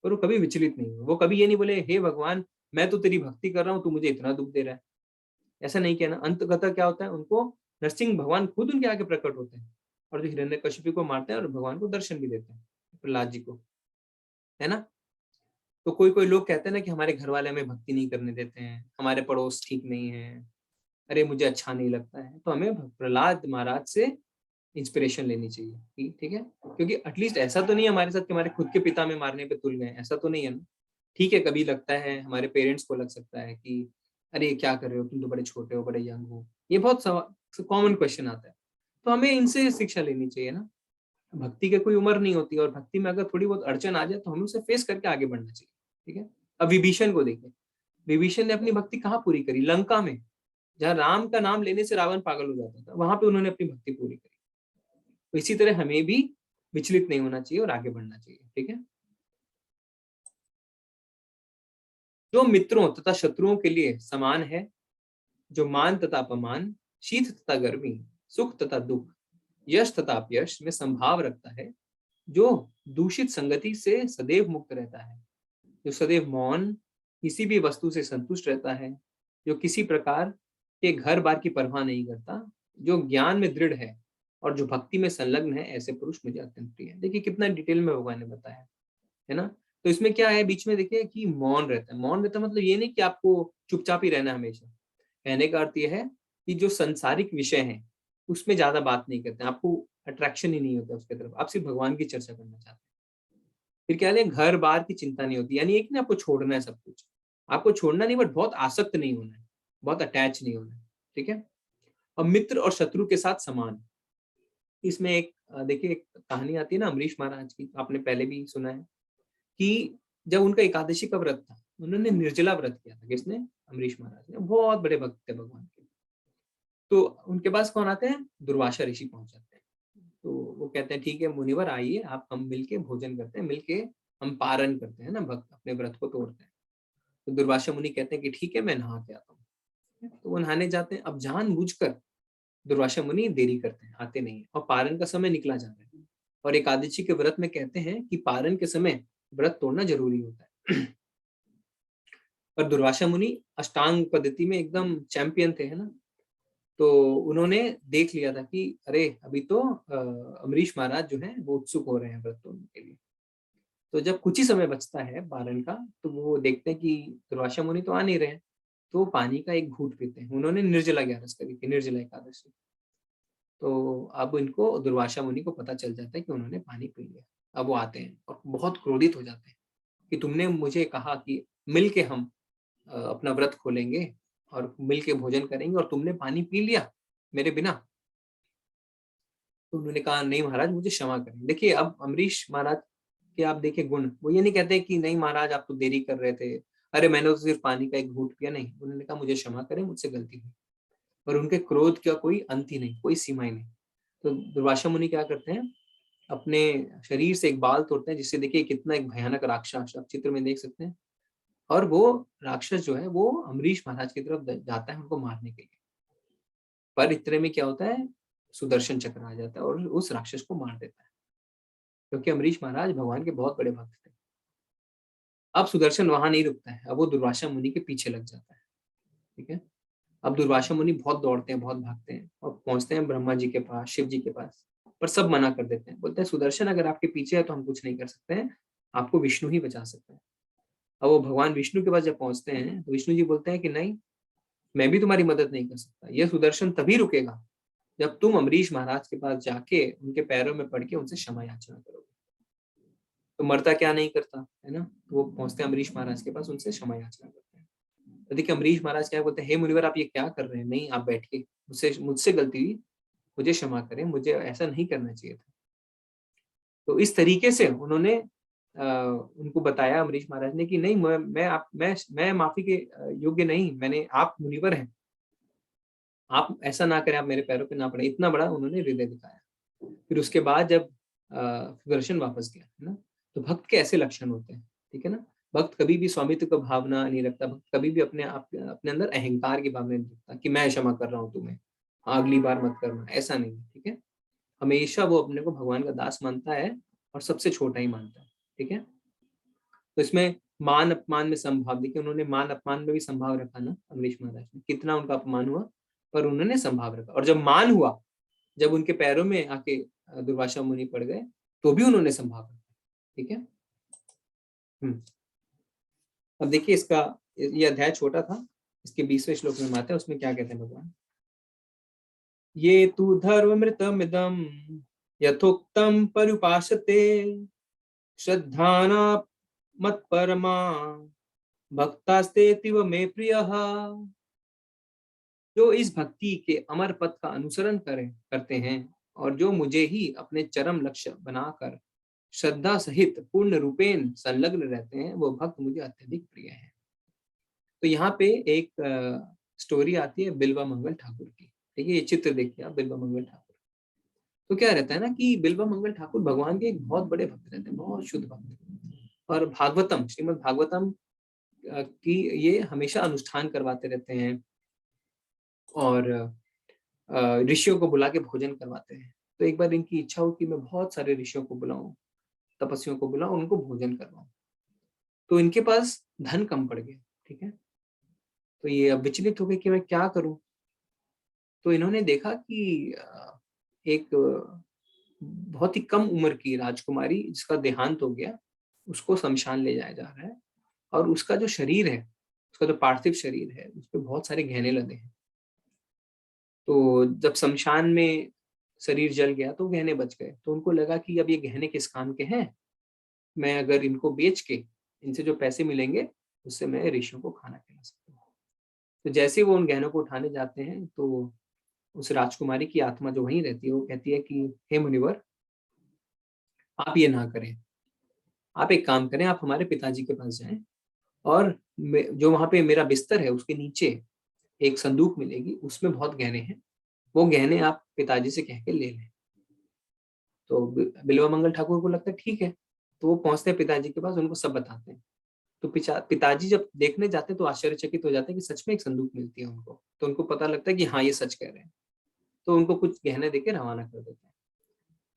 पर वो कभी विचलित नहीं हुए। वो कभी ये नहीं बोले हे भगवान मैं तो तेरी भक्ति कर रहा हूँ, तू मुझे इतना दुख दे रहा है। ऐसा नहीं किया ना। अंततः क्या होता है, उनको नरसिंह भगवान खुद उनके आगे प्रकट होते हैं, और जो हिरण्यकशिपु को मारते हैं और भगवान को दर्शन भी देते हैं, प्रहलाद जी को, है ना। तो कोई कोई लोग कहते हैं ना कि हमारे घर वाले हमें भक्ति नहीं करने देते हैं, हमारे पड़ोस ठीक नहीं है, अरे मुझे अच्छा नहीं लगता है। तो हमें प्रहलाद महाराज से इंस्पिरेशन लेनी चाहिए ठीक है, क्योंकि एटलीस्ट ऐसा तो नहीं है हमारे साथ कि हमारे खुद के पिता में मारने पे तुल गए, ऐसा तो नहीं है ना। ठीक है, कभी लगता है, हमारे पेरेंट्स को लग सकता है कि अरे क्या कर रहे हो, तुम तो बड़े छोटे हो, बड़े यंग हो, ये बहुत कॉमन क्वेश्चन आता है। तो हमें इनसे शिक्षा लेनी चाहिए ना। भक्ति की कोई उम्र नहीं होती, और भक्ति में अगर थोड़ी बहुत अड़चन आ जाए तो हमें उसे फेस करके आगे बढ़ना चाहिए। ठीक है। अब विभीषण को देखिए, विभीषण ने अपनी भक्ति कहाँ पूरी करी, लंका में, जहाँ राम का नाम लेने से रावण पागल हो जाता था, वहां पे उन्होंने अपनी भक्ति पूरी करी। तो इसी तरह हमें भी विचलित नहीं होना चाहिए और आगे बढ़ना चाहिए। ठीक है। जो मित्रों तथा शत्रुओं के लिए समान है, जो मान तथा अपमान, शीत तथा गर्मी, सुख तथा दुख, यश तथा अपयश में संभाव रखता है, जो दूषित संगति से सदैव मुक्त रहता है, जो सदैव मौन, किसी भी वस्तु से संतुष्ट रहता है, जो किसी प्रकार के घर बार की परवाह नहीं करता, जो ज्ञान में दृढ़ है और जो भक्ति में संलग्न है, ऐसे पुरुष मुझे अत्यंत प्रिय है। देखिए कितना डिटेल में भगवान ने बताया है ना। तो इसमें क्या है बीच में देखिए कि मौन रहता है। मौन रहता है मतलब ये नहीं कि आपको चुपचाप ही रहना हमेशा। कहने का अर्थ ये है कि जो संसारिक विषय हैं उसमें ज्यादा बात नहीं करते हैं, आपको अट्रैक्शन ही नहीं होता उसके तरफ, आप सिर्फ भगवान की चर्चा करना चाहते हैं। फिर क्या है, घर बार की चिंता नहीं होती, यानी एक ना आपको छोड़ना है सब कुछ, आपको छोड़ना नहीं बट बहुत आसक्त नहीं होना है, बहुत अटैच नहीं होना है। ठीक है। अब मित्र और शत्रु के साथ समान, इसमें एक देखिए एक कहानी आती है ना अमरीश महाराज की, आपने पहले भी सुना है कि जब उनका एकादशी का व्रत था, उन्होंने निर्जला व्रत किया था। किसने? अमरीश महाराज ने। बहुत बड़े भक्त थे भगवान के। तो उनके पास कौन आते हैं? दुर्वासा ऋषि पहुंच जाते हैं। तो वो कहते हैं ठीक है मुनिवर आइए, आप हम मिलके भोजन करते हैं, मिलके हम पारण करते हैं ना, भक्त अपने व्रत को तोड़ते हैं। तो दुर्वासा मुनि कहते हैं कि ठीक है मैं नहा के आता हूँ। तो वो नहाने जाते हैं। अब जानबूझकर दुर्वासा मुनि देरी करते हैं, आते नहीं है, और पारण का समय निकला जाता है। और एकादशी के व्रत में कहते हैं कि पारण के समय व्रत तोड़ना जरूरी होता है। पर दुर्वासा मुनि अष्टांग पद्धति में एकदम चैंपियन थे, है ना। तो उन्होंने देख लिया था कि अरे अभी तो अमरीश महाराज जो है वो उत्सुक हो रहे हैं व्रत तोड़ने के लिए। तो जब कुछ ही समय बचता है पारण का, तो वो देखते हैं कि दुर्वासा मुनि तो आ नहीं रहे हैं। तो पानी का एक घूंट पीते हैं। उन्होंने निर्जला ग्यारस करी थी, निर्जला एकादशी। तो अब इनको दुर्वासा मुनि को पता चल जाता है कि उन्होंने पानी पी लिया। अब वो आते हैं और बहुत क्रोधित हो जाते हैं कि तुमने मुझे कहा कि मिल के हम अपना व्रत खोलेंगे और मिल के भोजन करेंगे, और तुमने पानी पी लिया मेरे बिना। तो उन्होंने कहा नहीं महाराज मुझे क्षमा करें। देखिए अब अमरीश महाराज के आप देखिए गुण, वो ये नहीं कहते कि नहीं महाराज आप तो देरी कर रहे थे, अरे मैंने तो सिर्फ पानी का एक घूंट पिया। नहीं, उन्होंने कहा मुझे क्षमा करें, मुझसे गलती हुई। और उनके क्रोध का कोई अंत ही नहीं, कोई सीमा ही नहीं। तो दुर्वासा मुनि क्या करते हैं, अपने शरीर से एक बाल तोड़ते हैं, जिससे देखिए कितना एक भयानक राक्षस आप चित्र में देख सकते हैं। और वो राक्षस जो है वो अमरीश महाराज की तरफ जाता है उनको मारने के लिए। पर इतने में क्या होता है, सुदर्शन चक्र आ जाता है और उस राक्षस को मार देता है, क्योंकि अमरीश महाराज भगवान के बहुत बड़े भक्त थे। अब सुदर्शन वहां नहीं रुकता है, अब वो दुर्वासा मुनि के पीछे लग जाता है। ठीक है। अब दुर्वासा मुनि बहुत दौड़ते हैं, बहुत भागते हैं, और पहुंचते हैं ब्रह्मा जी के पास, शिव जी के पास। पर सब मना कर देते हैं, बोलते हैं सुदर्शन अगर आपके पीछे है तो हम कुछ नहीं कर सकते हैं, आपको विष्णु ही बचा सकते हैं। अब वो भगवान विष्णु के पास जब पहुंचते हैं तो विष्णु जी बोलते हैं कि नहीं, मैं भी तुम्हारी मदद नहीं कर सकता, यह सुदर्शन तभी रुकेगा जब तुम अमरीश महाराज के पास जाके उनके पैरों में पड़ के उनसे क्षमा याचना करोगे। तो मरता क्या नहीं करता है ना। तो वो पहुंचते हैं अमरीश महाराज के पास, उनसे क्षमा याचना करते हैं। तो देखिए अमरीश महाराज क्या बोलते हैं, हे मुनिवर आप ये क्या कर रहे हैं, नहीं आप बैठिए, मुझसे मुझसे गलती हुई, मुझे क्षमा करें, मुझे ऐसा नहीं करना चाहिए था। तो इस तरीके से उन्होंने उनको बताया अमरीश महाराज ने कि नहीं मैं माफी के योग्य नहीं, मैंने आप मुनिवर हैं, आप ऐसा ना करें, आप मेरे पैरों पे ना पड़े। इतना बड़ा उन्होंने हृदय दिखाया। फिर उसके बाद जब सुदर्शन वापस गया है ना, तो भक्त के ऐसे लक्षण होते हैं। ठीक है ना। भक्त कभी भी स्वामित्व का भावना नहीं रखता, भक्त कभी भी अपने आप अपने अंदर अहंकार की भावना नहीं रखता कि मैं क्षमा कर रहा हूँ तुम्हें, हाँ, अगली बार मत करना, ऐसा नहीं है। ठीक है। हमेशा वो अपने को भगवान का दास मानता है और सबसे छोटा ही मानता है। ठीक है। तो इसमें मान अपमान में संभाव, देखिए उन्होंने मान अपमान में भी संभाव रखा ना अमरीश महाराज ने, कितना उनका अपमान हुआ पर उन्होंने संभाव रखा। और जब मान हुआ, जब उनके पैरों में आके दुर्वासा मुनि पड़ गए, तो भी उन्होंने संभाव रखा। ठीक है। हम्म। अब देखिए इसका, ये अध्याय छोटा था, इसके 20वें श्लोक में आते हैं, उसमें क्या कहते हैं भगवान, ये तु धर्ममृतमिदं यथोक्तं परुपासते श्रद्धाना मत्परमा भक्तास्तेतिव मे प्रियः। जो इस भक्ति के अमर पथ का अनुसरण करते हैं और जो मुझे ही अपने चरम लक्ष्य बनाकर श्रद्धा सहित पूर्ण रूपेण संलग्न रहते हैं, वो भक्त मुझे अत्यधिक प्रिय है। तो यहाँ पे एक स्टोरी आती है बिल्वा मंगल ठाकुर की। देखिए ये चित्र देखिए आप, बिल्वा मंगल ठाकुर। तो क्या रहता है ना कि बिल्वा मंगल ठाकुर भगवान के एक बहुत बड़े भक्त रहते हैं, बहुत शुद्ध भक्त। और भागवतम, श्रीमद् भागवतम की ये हमेशा अनुष्ठान करवाते रहते हैं, और ऋषियों को बुला के भोजन करवाते हैं। तो एक बार इनकी इच्छा हो कि मैं बहुत सारे ऋषियों को बुलाऊं, तपस्वियों को बुलाऊं, उनको भोजन करवाऊं। तो इनके पास धन कम पड़ गया। ठीक है। तो ये अब विचलित हो गए कि मैं क्या करूं। तो इन्होंने देखा कि एक बहुत ही कम उम्र की राजकुमारी जिसका देहांत हो गया, उसको शमशान ले जाया जा रहा है, और उसका जो शरीर है, उसका जो पार्थिव शरीर है, उस पे बहुत सारे गहने लदे हैं। तो जब शमशान में शरीर जल गया तो गहने बच गए, तो उनको लगा कि अब ये गहने किस काम के हैं, मैं अगर इनको बेच के इनसे जो पैसे मिलेंगे उससे मैं ऋषियों को खाना खिला सकता हूँ। तो जैसे ही वो उन गहनों को उठाने जाते हैं तो उस राजकुमारी की आत्मा जो वहीं रहती है वो कहती है कि हे मुनिवर, आप ये ना करें, आप एक काम करें, आप हमारे पिताजी के पास जाएं, और जो वहां पे मेरा बिस्तर है उसके नीचे एक संदूक मिलेगी, उसमें बहुत गहने हैं, वो गहने आप पिताजी से कह के ले लें। तो बिल्वा मंगल ठाकुर को लगता है ठीक है, तो वो पहुंचते हैं पिताजी के पास, उनको सब बताते हैं। तो पिताजी जब देखने जाते हैं तो आश्चर्यचकित हो जाते हैं कि सच में एक संदूक मिलती है उनको, तो उनको पता लगता है कि हाँ ये सच कह रहे हैं, तो उनको कुछ गहने देके रवाना कर देते हैं।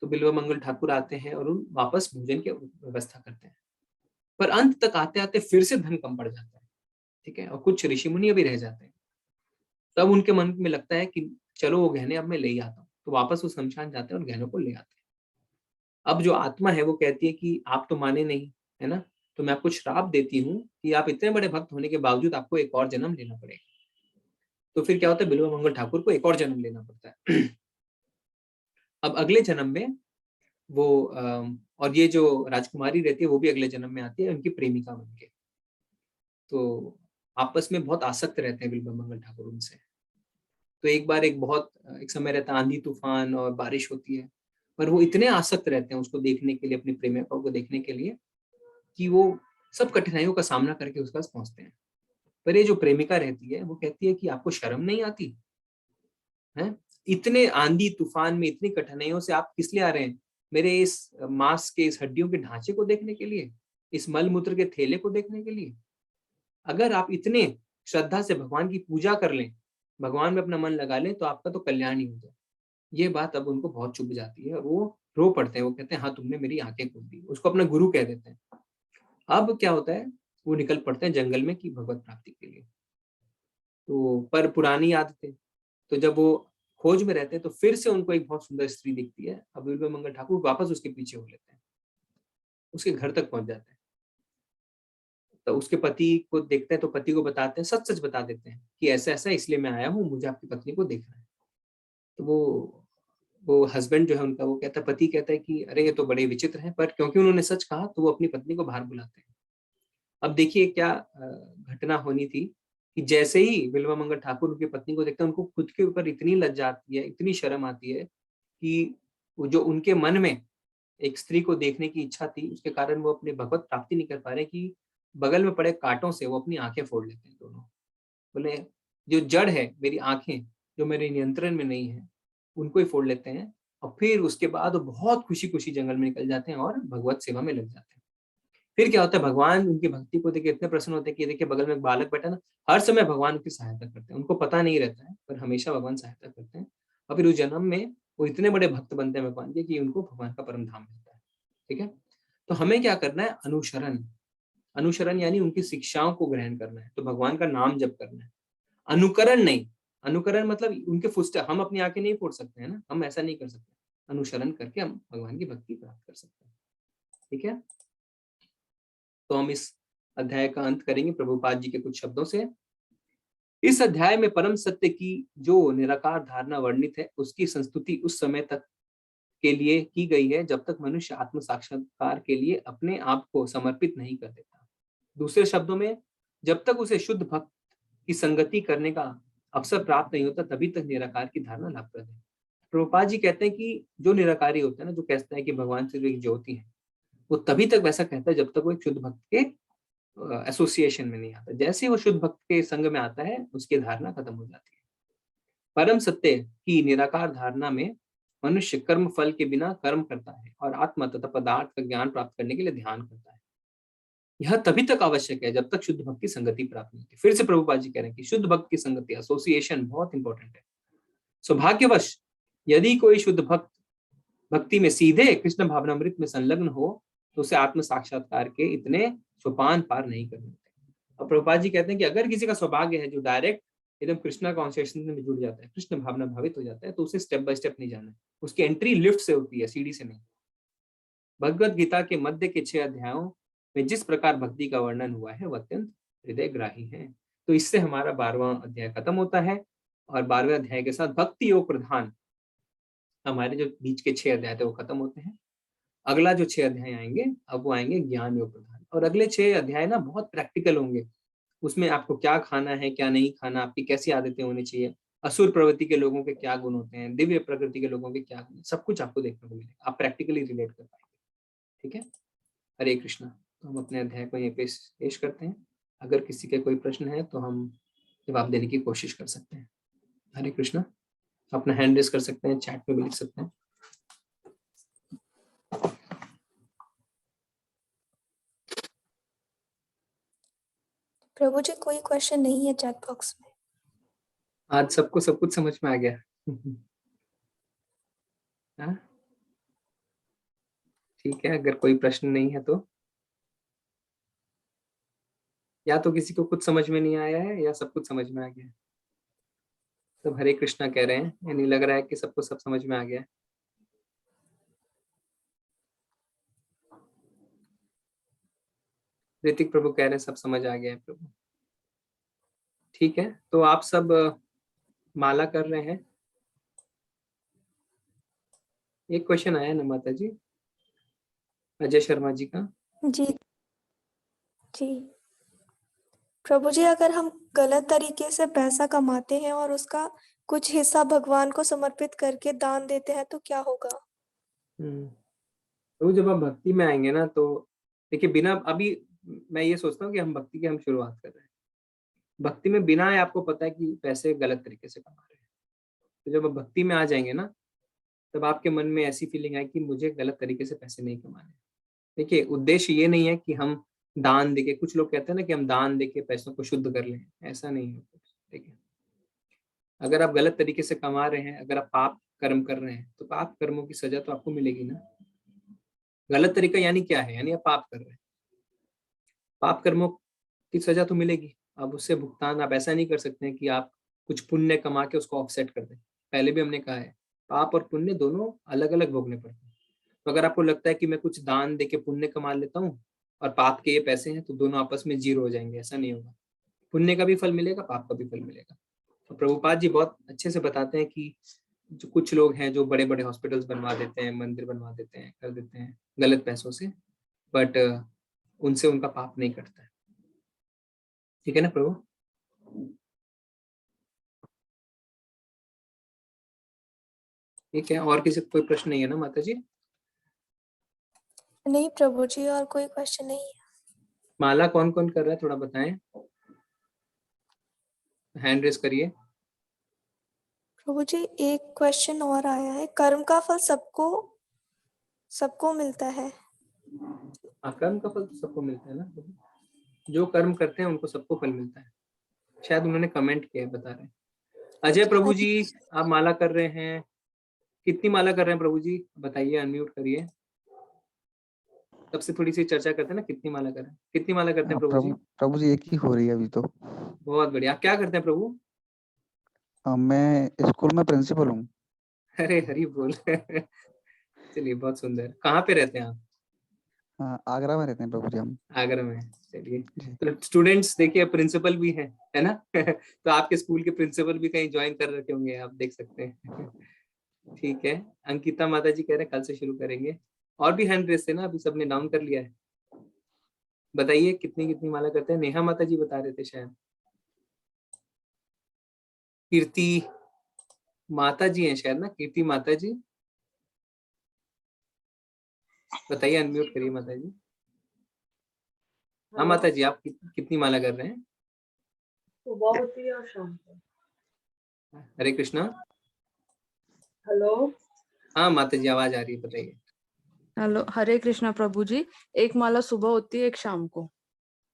तो बिल्वा मंगल ठाकुर आते हैं और उन वापस भोजन की व्यवस्था करते हैं, पर अंत तक आते आते फिर से धन कम पड़ जाता है, ठीक है, और कुछ ऋषि मुनि भी रह जाते हैं। तब उनके मन में लगता है कि चलो वो गहने अब मैं ले ही आता हूँ, तो वापस वो शमशान जाते हैं और गहनों को ले आते हैं। अब जो आत्मा है वो कहती है कि आप तो माने नहीं, है ना, तो मैं आपको श्राप देती हूँ कि आप इतने बड़े भक्त होने के बावजूद आपको एक और जन्म लेना पड़ेगा। तो फिर क्या होता है, बिल्वा मंगल ठाकुर को एक और जन्म लेना पड़ता है। अब अगले जन्म में वो और ये जो राजकुमारी रहती है वो भी अगले जन्म में आती है उनकी प्रेमिका बन के। तो आपस में बहुत आसक्त रहते हैं बिल्वा मंगल ठाकुर उनसे। तो एक बार एक समय रहता है, आंधी तूफान और बारिश होती है, पर वो इतने आसक्त रहते हैं उसको देखने के लिए, अपनी प्रेमिका को देखने के लिए, कि वो सब कठिनाइयों का सामना करके उसके पास पहुंचते हैं। पर ये जो प्रेमिका रहती है वो कहती है कि आपको शर्म नहीं आती है, इतने आंधी तूफान में इतनी कठिनाइयों से आप किस लिए आ रहे हैं, मेरे इस मांस के, इस हड्डियों के ढांचे को देखने के लिए, इस मल मूत्र के थैले को देखने के लिए? अगर आप इतने श्रद्धा से भगवान की पूजा कर लें, भगवान में अपना मन लगा लें, तो आपका तो कल्याण ही हो जाए। ये बात अब उनको बहुत चुभ जाती है और वो रो पड़ते हैं, वो कहते हैं हाँ तुमने मेरी आंखें खोल दी, उसको अपना गुरु कह देते हैं। अब क्या होता है, वो निकल पड़ते हैं जंगल में की भगवत प्राप्ति के लिए। तो पर पुरानी आदतें, तो जब वो खोज में रहते हैं तो फिर से उनको एक बहुत सुंदर स्त्री दिखती है। अब बिल्वा मंगल ठाकुर वापस उसके पीछे हो लेते हैं, उसके घर तक पहुंच जाते हैं। तो उसके पति को देखते हैं तो पति को बताते हैं, सच सच बता देते हैं कि ऐसा ऐसा इसलिए मैं आया हूँ, मुझे आपकी पत्नी को देखना है। तो वो हस्बैंड जो है उनका, वो कहता है, पति कहता है कि अरे ये तो बड़े विचित्र हैं, पर क्योंकि उन्होंने सच कहा तो वो अपनी पत्नी को बाहर बुलाते हैं। अब देखिए क्या घटना होनी थी कि जैसे ही बिल्वा मंगल ठाकुर उनकी पत्नी को देखते हैं, उनको खुद के ऊपर इतनी लज्जा आती है, इतनी शर्म आती है कि वो जो उनके मन में एक स्त्री को देखने की इच्छा थी, उसके कारण वो अपनी भगवत प्राप्ति नहीं कर पा रहे, कि बगल में पड़े कांटों से वो अपनी आंखें फोड़ लेते हैं दोनों। बोले जो जड़ है मेरी आंखें, जो मेरे नियंत्रण में नहीं है, उनको ही फोड़ लेते हैं। और फिर उसके बाद वो बहुत खुशी खुशी जंगल में निकल जाते हैं और भगवत सेवा में लग जाते हैं। फिर क्या होता है, भगवान उनकी भक्ति को देख के इतने प्रसन्न होते हैं कि देखिए बगल में एक बालक बैठा ना, हर समय भगवान की सहायता करते हैं, उनको पता नहीं रहता है पर हमेशा भगवान सहायता करते हैं। और फिर उस जन्म में वो इतने बड़े भक्त बनते हैं भगवान के कि उनको भगवान का परम धाम मिलता है। ठीक है, तो हमें क्या करना है, अनुसरण। अनुसरण यानी उनकी शिक्षाओं को ग्रहण करना है, तो भगवान का नाम जप करना है, अनुकरण नहीं। अनुकरण मतलब उनके फुटस्टेप, हम अपनी आंखें नहीं फोड़ सकते हैं ना, हम ऐसा नहीं कर सकते। अनुसरण करके हम भगवान की भक्ति प्राप्त कर सकते हैं। ठीक है, तो हम इस अध्याय का अंत करेंगे प्रभुपाद जी के कुछ शब्दों से। इस अध्याय में परम सत्य की जो निराकार धारणा वर्णित है, उसकी संस्तुति उस समय तक के लिए की गई है जब तक मनुष्य आत्म साक्षात्कार के लिए अपने आप को समर्पित नहीं कर देता। दूसरे शब्दों में, जब तक उसे शुद्ध भक्त की संगति करने का अवसर प्राप्त नहीं होता, तभी तक निराकार की धारणा लाभप्रद है। प्रभुपाद जी कहते हैं कि जो निराकारी होता है ना, जो कहता है कि भगवान सिर्फ एक ज्योति है, वो तभी तक वैसा कहता है जब तक वो एक शुद्ध भक्त के एसोसिएशन में नहीं आता। जैसे ही वो शुद्ध भक्त के संग में आता है, उसकी धारणा खत्म हो जाती है। परम सत्य की निराकार धारणा में मनुष्य कर्म फल के बिना कर्म करता है और आत्मा तथा पदार्थ का ज्ञान प्राप्त करने के लिए ध्यान करता है। यह तभी तक आवश्यक है जब तक शुद्ध भक्त की संगति प्राप्त नहीं होती। फिर से प्रभुपाद जी कह रहे हैं कि शुद्ध भक्त की संगति, एसोसिएशन बहुत इंपॉर्टेंट है। सौभाग्यवश यदि कोई शुद्ध भक्त भक्ति में सीधे कृष्ण भावनामृत में संलग्न हो, तो उसे आत्म साक्षात्कार के इतने सोपान पार नहीं करने होते। और प्रभुपाद जी कहते हैं कि अगर किसी का सौभाग्य है जो डायरेक्ट एकदम कृष्णा कॉन्शियसनेस में जुड़ जाता है, कृष्ण भावना भावित हो जाता है, तो उसे स्टेप बाय स्टेप नहीं जाना है, उसकी एंट्री लिफ्ट से होती है, सीढ़ी से नहीं। भगवत गीता के मध्य के 6 अध्यायों में जिस प्रकार भक्ति का वर्णन हुआ है वह अत्यंत हृदयग्राही है। तो इससे हमारा 12वां अध्याय खत्म होता है और 12वें अध्याय के साथ भक्ति योग प्रधान हमारे जो बीच के 6 अध्याय थे वो खत्म होते हैं। अगला जो 6 अध्याय आएंगे अब वो आएंगे ज्ञान योग प्रधान, और अगले 6 अध्याय ना बहुत प्रैक्टिकल होंगे। उसमें आपको क्या खाना है क्या नहीं खाना, आपकी कैसी आदतें होनी चाहिए, असुर प्रवृत्ति के लोगों के क्या गुण होते हैं, दिव्य प्रकृति के लोगों के क्या गुण, सब कुछ आपको देखने को मिलेगा, आप प्रैक्टिकली रिलेट कर पाएंगे। ठीक है, हरे कृष्णा। तो हम अपने अध्याय को यहीं पेश करते हैं। अगर किसी के कोई प्रश्न है तो हम जवाब देने की कोशिश कर सकते हैं। हरे कृष्णा। अपना हैंड रेस कर सकते हैं, चैट में भी लिख सकते हैं। प्रभु जी कोई क्वेश्चन नहीं है चैट बॉक्स में। आज सबको सब कुछ समझ में आ गया। हाँ ठीक है, अगर कोई प्रश्न नहीं है तो या तो किसी को कुछ समझ में नहीं आया है या सब कुछ समझ में आ गया है। सब हरे कृष्णा कह रहे हैं, यानी लग रहा है कि सबको सब समझ में आ गया है। ऋतिक प्रभु कह रहे हैं सब समझ आ गया है प्रभु। ठीक है, तो आप सब माला कर रहे हैं। एक क्वेश्चन आया ना माता जी, अजय शर्मा जी का। जी जी प्रभु जी, अगर हम गलत तरीके से पैसा कमाते हैं और उसका कुछ हिस्सा भगवान को समर्पित करके दान देते हैं तो क्या होगा? तो जब आप भक्ति में आएंगे ना तो देखिए, बिना अभी मैं ये सोचता हूँ कि हम भक्ति की हम शुरुआत कर रहे हैं। भक्ति में बिना आपको पता है कि पैसे गलत तरीके से कमा रहे हैं। तो जब आप भक्ति में आ जाएंगे ना तब आपके मन में ऐसी फीलिंग आए कि मुझे गलत तरीके से पैसे नहीं कमाने। देखिए, उद्देश्य ये नहीं है कि हम दान देके, कुछ लोग कहते हैं ना कि हम दान देके पैसों को शुद्ध कर लें, ऐसा नहीं है। देखिए, अगर आप गलत तरीके से कमा रहे हैं, अगर आप पाप कर्म कर रहे हैं तो पाप कर्मों की सजा तो आपको मिलेगी ना। गलत तरीका यानी क्या है, यानी आप पाप कर रहे हैं, पाप कर्मों की सजा तो मिलेगी। अब उससे भुगतान आप ऐसा नहीं कर सकते हैं कि आप कुछ पुण्य कमा के उसको ऑफसेट कर दें। पहले भी हमने कहा है, पाप और पुण्य दोनों अलग अलग भोगने पड़ते हैं। तो अगर आपको लगता है कि मैं कुछ दान दे के पुण्य कमा लेता हूँ और पाप के ये पैसे हैं तो दोनों आपस में जीरो हो जाएंगे, ऐसा नहीं होगा। पुण्य का भी फल मिलेगा, पाप का भी फल मिलेगा। तो प्रभुपाद जी बहुत अच्छे से बताते हैं कि जो कुछ लोग हैं जो बड़े बड़े हॉस्पिटल्स बनवा देते हैं, मंदिर बनवा देते हैं, कर देते हैं गलत पैसों से, बट उनसे उनका पाप नहीं कटता है। ठीक है ना प्रभु? ठीक है, और किसी को कोई प्रश्न नहीं है ना माता जी? नहीं प्रभु जी, और कोई क्वेश्चन नहीं है। माला कौन कौन कर रहा है थोड़ा बताएं, हैंड रेस करिए। प्रभु जी एक क्वेश्चन और आया है, कर्म का फल सबको सबको मिलता है? हाँ, कर्म का फल तो सबको मिलता है ना प्रभु। जो कर्म करते हैं उनको सबको फल मिलता है। शायद उन्होंने कमेंट किया है, बता रहे हैं। अजय प्रभु जी, आप माला कर रहे हैं, कितनी माला कर रहे हैं प्रभु जी बताइए, अनम्यूट करिए। सबसे थोड़ी सी चर्चा करते हैं ना, कितनी माला कर रहे हैं, कितनी माला करते हैं प्रभु जी? प्रभु जी एक ही हो रही है अभी तो। बहुत बढ़िया। आप क्या करते हैं प्रभु? मैं स्कूल में प्रिंसिपल हूँ। अरे हरी बोल। चलिए बहुत सुंदर। कहाँ पे रहते हैं आप? आगरा में रहते हैं प्रभु जी हम। आगरा में। चलिए, तो स्टूडेंट्स देखिए प्रिंसिपल भी है ना। तो आपके स्कूल के प्रिंसिपल भी कहीं ज्वाइन कर रखे होंगे, आप देख सकते हैं। ठीक है, अंकिता माता जी कह रहे हैं कल से शुरू करेंगे। और भी हैंड रेस है ना, अभी सबने डाउन कर लिया है। बताइए कितनी कितनी माला करते हैं। नेहा माता जी बता रहे थे शायद। कीर्ति माता जी हैं शायद ना, कीर्ति माता जी बताइए, अनम्यूट करिए माता जी। हाँ माता जी, आप कितनी माला कर रहे हैं? सुबह होती है और शाम को। हरे कृष्णा। हेलो। हाँ माता जी, आवाज आ रही है, बताइए। हेलो, हरे कृष्णा प्रभु जी। एक माला सुबह होती है, एक शाम को।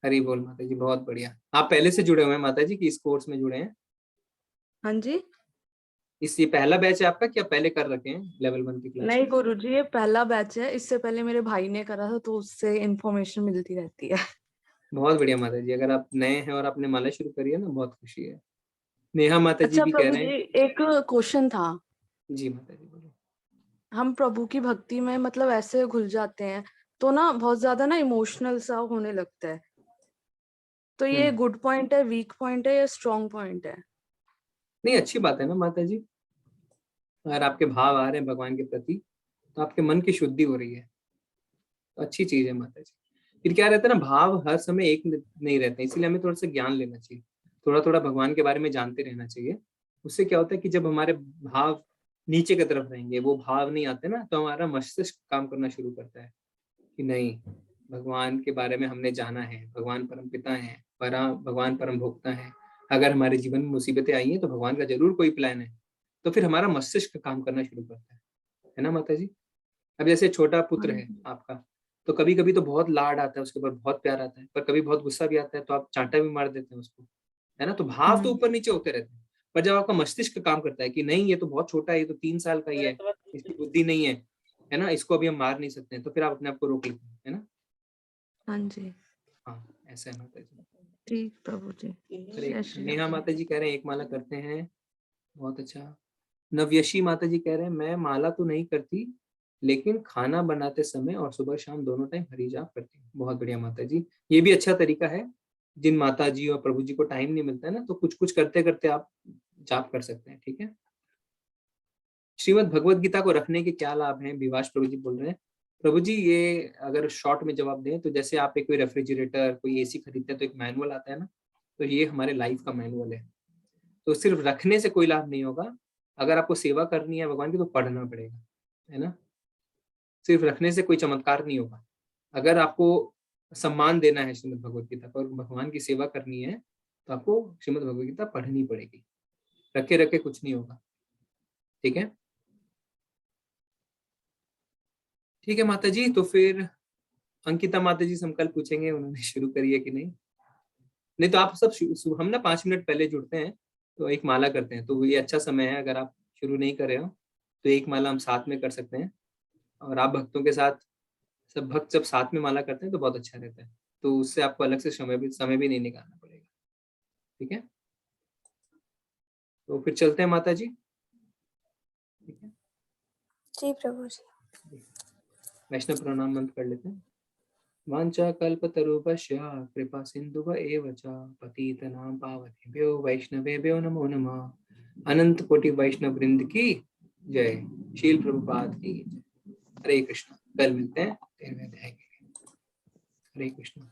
हरी बोल माता जी, बहुत बढ़िया। आप पहले से जुड़े हुए हैं माता जी कि इस कोर्स में जुड़े हैं? हाँ जी। ये पहला बैच है आपका, क्या पहले कर रखे हैं लेवल 1 की क्लास? नहीं गुरु जी, ये पहला बैच है। इससे पहले मेरे भाई ने करा था तो उससे इन्फॉर्मेशन मिलती रहती है। बहुत बढ़िया माता जी, अगर आप नए हैं और आपने माला शुरू करी है ना, बहुत खुशी है। नेहा माता जी अच्छा भी कह प्रभु रहे जी, हैं। एक क्वेश्चन था। जी माता जी बोलो। हम प्रभु की भक्ति में मतलब ऐसे घुल जाते हैं, तो ना बहुत ज्यादा ना इमोशनल सा होने लगता है। तो ये गुड पॉइंट है, वीक पॉइंट है या स्ट्रॉन्ग पॉइंट है? नहीं, अच्छी बात है ना माता जी, अगर आपके भाव आ रहे हैं भगवान के प्रति तो आपके मन की शुद्धि हो रही है, तो अच्छी चीज है माता जी। फिर क्या रहता है ना, भाव हर समय एक नहीं रहते, इसीलिए हमें थोड़ा सा ज्ञान लेना चाहिए, थोड़ा थोड़ा भगवान के बारे में जानते रहना चाहिए। उससे क्या होता है कि जब हमारे भाव नीचे की तरफ रहेंगे, वो भाव नहीं आते ना, तो हमारा मस्तिष्क काम करना शुरू करता है कि नहीं, भगवान के बारे में हमने जाना है, भगवान परम पिता है, भगवान परम भोक्ता है, अगर हमारे जीवन में मुसीबतें आई हैं तो भगवान का जरूर कोई प्लान है। तो फिर हमारा मस्तिष्क काम करना शुरू करता है ना माता जी। अब जैसे छोटा पुत्र है आपका, तो कभी कभी तो बहुत लाड आता है उसके ऊपर, बहुत प्यार आता है, पर कभी बहुत गुस्सा भी आता है तो आप चांटा भी मार देते हैं उसको, है ना। तो भाव तो ऊपर नीचे होते रहते हैं, पर जब आपका मस्तिष्क काम करता है कि नहीं ये तो बहुत छोटा है, ये तो 3 साल का ही है, इसकी बुद्धि नहीं है ना, इसको अभी हम मार नहीं सकते हैं, तो फिर आप अपने आप को रोक लेते हैं, है ना। हाँ जी, हाँ, ऐसा है माता जी। ठीक प्रभु जी। जय श्री राम। नेहा माता जी कह रहे हैं एक माला करते हैं, बहुत अच्छा। नव्यशी माता जी कह रहे हैं मैं माला तो नहीं करती, लेकिन खाना बनाते समय और सुबह शाम दोनों टाइम हरि जाप करती हूँ। बहुत बढ़िया माता जी, ये भी अच्छा तरीका है। जिन माता जी और प्रभु जी को टाइम नहीं मिलता है ना, तो कुछ कुछ करते करते आप जाप कर सकते हैं, ठीक है। श्रीमद् भगवत गीता को रखने के क्या लाभ हैं, विवास प्रभु जी बोल रहे हैं। प्रभु जी ये अगर शॉर्ट में जवाब दें तो जैसे आप एक कोई रेफ्रिजरेटर, कोई एसी खरीदते हैं तो एक मैनुअल आता है ना, तो ये हमारे लाइफ का मैनुअल है। तो सिर्फ रखने से कोई लाभ नहीं होगा, अगर आपको सेवा करनी है भगवान की तो पढ़ना पड़ेगा, है ना। सिर्फ रखने से कोई चमत्कार नहीं होगा। अगर आपको सम्मान देना है श्रीमद् भगवत गीता को और भगवान की सेवा करनी है तो आपको श्रीमद् भगवत गीता पढ़नी पड़ेगी, रखे रखे कुछ नहीं होगा, ठीक है। ठीक है माता जी, तो फिर अंकिता माता जी से हम कल पूछेंगे उन्होंने शुरू करी है कि नहीं। नहीं तो आप सब हम ना 5 मिनट पहले जुड़ते हैं तो एक माला करते हैं, तो ये अच्छा समय है। अगर आप शुरू नहीं कर रहे हो तो एक माला हम साथ में कर सकते हैं, और आप भक्तों के साथ, सब भक्त जब साथ में माला करते हैं तो बहुत अच्छा रहता है, तो उससे आपको अलग से समय भी नहीं निकालना पड़ेगा, ठीक है। तो फिर चलते हैं माता जी, ठीक है। जी प्रभु जी। वैष्णव प्रणाम मंत्र कर लेते हैं। वाञ्छा कल्पतरुभ्यश्च कृपा सिन्धुभ एव च पतितनां पावनेभ्यो वैष्णवेभ्यो नमो नमः। अनंत कोटि वैष्णव वृंद की जय, शील प्रभुपाद की जय। हरे कृष्णा, कल मिलते हैं 13वें अध्याय के लिए। हरे कृष्णा।